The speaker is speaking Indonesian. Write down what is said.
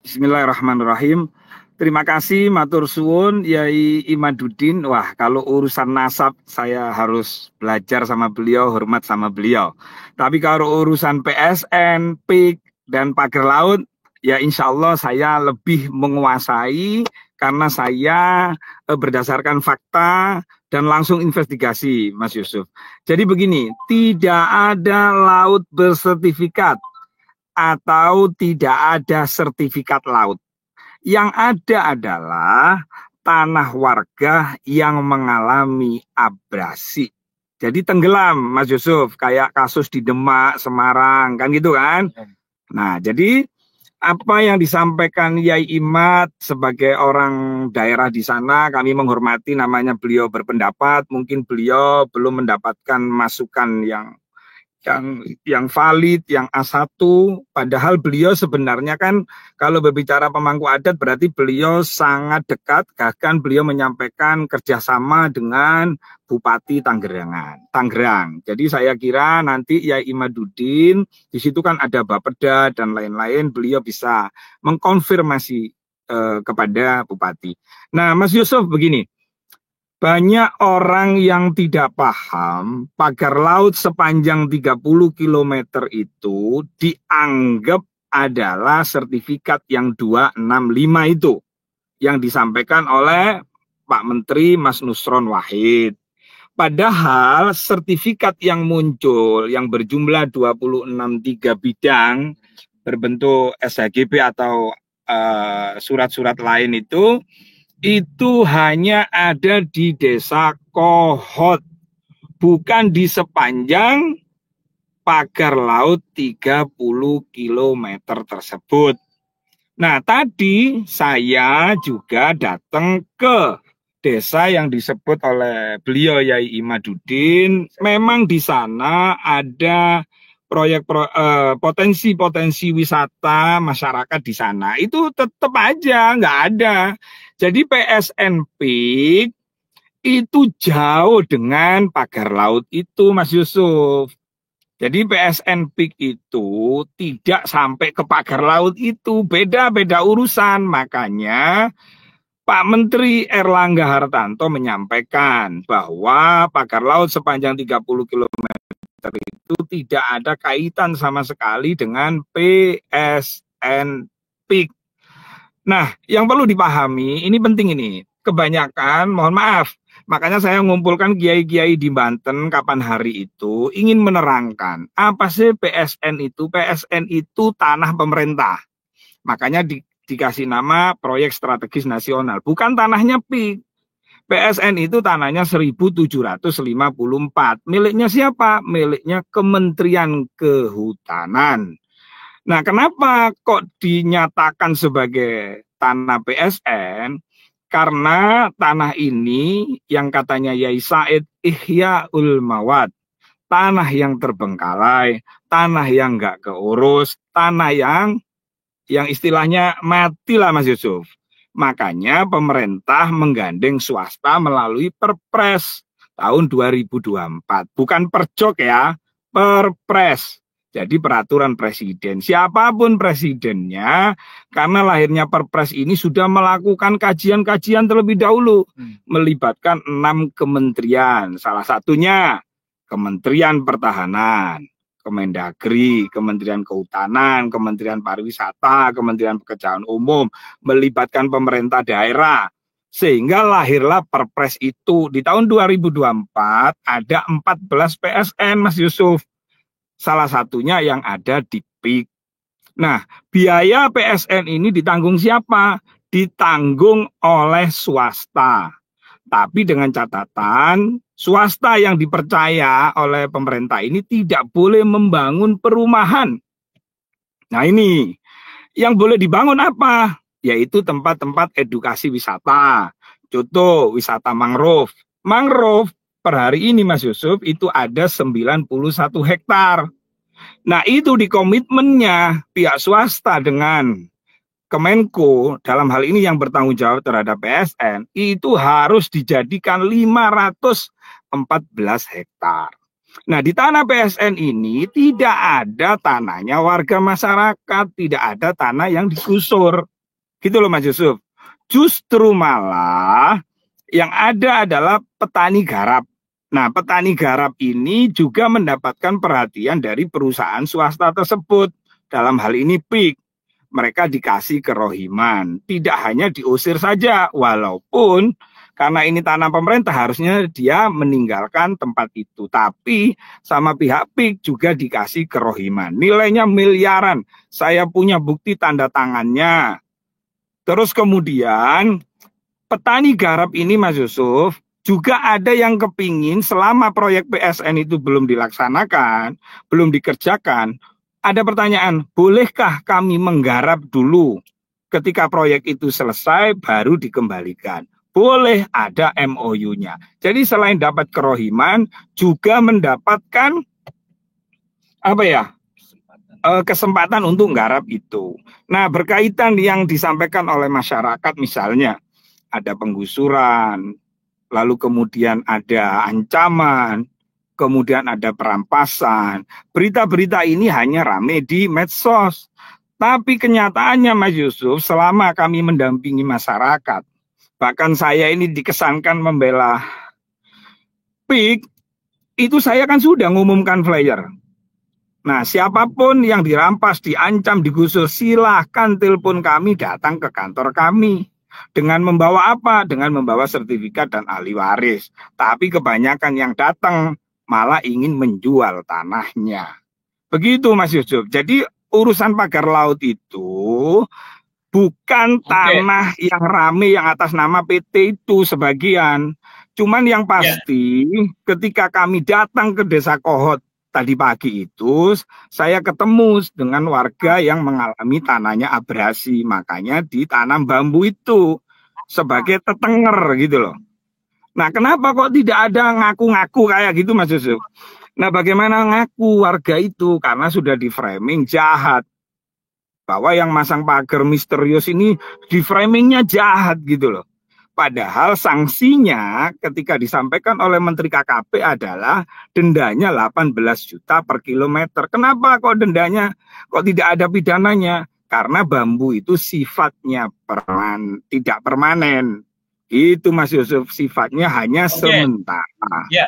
Bismillahirrahmanirrahim. Terima kasih matur suwun Yai Imaduddin. Wah, kalau urusan nasab saya harus belajar sama beliau, hormat sama beliau. Tapi kalau urusan PSN, PIK, dan pagar laut, ya insya Allah saya lebih menguasai karena saya berdasarkan fakta dan langsung investigasi, Mas Yusuf. Jadi begini, tidak ada laut bersertifikat atau tidak ada sertifikat laut. Yang ada adalah tanah warga yang mengalami abrasi. Jadi tenggelam, Mas Yusuf, kayak kasus di Demak, Semarang, kan gitu kan? Nah, jadi apa yang disampaikan Yai Imad sebagai orang daerah di sana, kami menghormati namanya beliau berpendapat, mungkin beliau belum mendapatkan masukan yang valid, yang A1, padahal beliau sebenarnya kan kalau berbicara pemangku adat berarti beliau sangat dekat, bahkan beliau menyampaikan kerjasama dengan Bupati Tangerang. Jadi saya kira nanti Yai Imaduddin, di situ kan ada Bapeda dan lain-lain, beliau bisa mengkonfirmasi kepada Bupati. Nah, Mas Yusuf begini, banyak orang yang tidak paham pagar laut sepanjang 30 km itu dianggap adalah sertifikat yang 265 itu yang disampaikan oleh Pak Menteri Mas Nusron Wahid. Padahal sertifikat yang muncul yang berjumlah 263 bidang berbentuk SHGB atau surat-surat lain itu hanya ada di Desa Kohot, bukan di sepanjang pagar laut 30 km tersebut. Nah, tadi saya juga datang ke desa yang disebut oleh beliau Yai Imaduddin. Memang di sana ada potensi wisata masyarakat di sana. Itu tetap aja nggak ada. Jadi PSN PIK itu jauh dengan pagar laut itu, Mas Yusuf. Jadi PSN PIK itu tidak sampai ke pagar laut itu, beda-beda urusan. Makanya Pak Menteri Erlangga Hartarto menyampaikan bahwa pagar laut sepanjang 30 kilometer itu tidak ada kaitan sama sekali dengan PSN PIK. Nah, yang perlu dipahami, ini penting ini. Kebanyakan, mohon maaf, makanya saya mengumpulkan kiai-kiai di Banten kapan hari itu ingin menerangkan apa sih PSN itu? PSN itu tanah pemerintah. Makanya dikasih nama proyek strategis nasional. Bukan tanahnya PIK. PSN itu tanahnya 1754. Miliknya siapa? Miliknya Kementerian Kehutanan. Nah, kenapa kok dinyatakan sebagai tanah PSN? Karena tanah ini yang katanya Yai Said Ihyaul Mawad, tanah yang terbengkalai, tanah yang nggak keurus, tanah yang istilahnya mati lah Mas Yusuf. Makanya pemerintah menggandeng swasta melalui Perpres tahun 2024. Bukan perjok ya, Perpres. Jadi peraturan presiden, siapapun presidennya, karena lahirnya Perpres ini sudah melakukan kajian-kajian terlebih dahulu, melibatkan 6 kementerian, salah satunya Kementerian Pertahanan, Kemendagri, Kementerian Kehutanan, Kementerian Pariwisata, Kementerian Pekerjaan Umum, melibatkan pemerintah daerah. Sehingga lahirlah Perpres itu. Di tahun 2024 ada 14 PSN, Mas Yusuf. Salah satunya yang ada di PIK. Nah, biaya PSN ini ditanggung siapa? Ditanggung oleh swasta. Tapi dengan catatan, swasta yang dipercaya oleh pemerintah ini tidak boleh membangun perumahan. Nah ini, yang boleh dibangun apa? Yaitu tempat-tempat edukasi wisata. Contoh, wisata mangrove. Mangrove per hari ini Mas Yusuf itu ada 91 hektar. Nah itu di komitmennya pihak swasta dengan Kemenko dalam hal ini yang bertanggung jawab terhadap PSN itu harus dijadikan 514 hektar. Nah, di tanah PSN ini tidak ada tanahnya warga masyarakat, tidak ada tanah yang digusur. Gitu loh Mas Yusuf. Justru malah yang ada adalah petani garap. Nah, petani garap ini juga mendapatkan perhatian dari perusahaan swasta tersebut. Dalam hal ini PIK. Mereka dikasih kerohiman. Tidak hanya diusir saja, walaupun karena ini tanah pemerintah harusnya dia meninggalkan tempat itu. Tapi sama pihak PIK juga dikasih kerohiman. Nilainya miliaran. Saya punya bukti tanda tangannya. Terus kemudian petani garap ini Mas Yusuf, juga ada yang kepingin selama proyek PSN itu belum dilaksanakan, belum dikerjakan, ada pertanyaan, bolehkah kami menggarap dulu ketika proyek itu selesai baru dikembalikan? Boleh, ada MOU-nya. Jadi selain dapat kerohiman, juga mendapatkan apa ya? Kesempatan untuk nggarap itu. Nah, berkaitan yang disampaikan oleh masyarakat misalnya ada penggusuran, lalu kemudian ada ancaman, kemudian ada perampasan. Berita-berita ini hanya rame di medsos. Tapi kenyataannya Mas Yusuf, selama kami mendampingi masyarakat, bahkan saya ini dikesankan membela PIK, itu saya kan sudah ngumumkan flyer. Nah, siapapun yang dirampas, diancam, digusur, silahkan telepon kami, datang ke kantor kami. Dengan membawa apa? Dengan membawa sertifikat dan ahli waris. Tapi kebanyakan yang datang malah ingin menjual tanahnya. Begitu Mas Yusuf. Jadi urusan pagar laut itu bukan tanah yang rame yang atas nama PT itu sebagian. Cuman yang pasti ketika kami datang ke Desa Kohot tadi pagi itu, saya ketemu dengan warga yang mengalami tanahnya abrasi. Makanya ditanam bambu itu sebagai tetenger gitu loh. Nah, kenapa kok tidak ada ngaku-ngaku kayak gitu Mas Yusuf? Nah, bagaimana ngaku warga itu? Karena sudah di framing jahat. Bahwa yang masang pagar misterius ini di framingnya jahat gitu loh. Padahal sanksinya ketika disampaikan oleh Menteri KKP adalah dendanya 18 juta per kilometer. Kenapa kok dendanya kok tidak ada pidananya? Karena bambu itu sifatnya tidak permanen. Itu Mas Yusuf, sifatnya hanya sementara. Ya.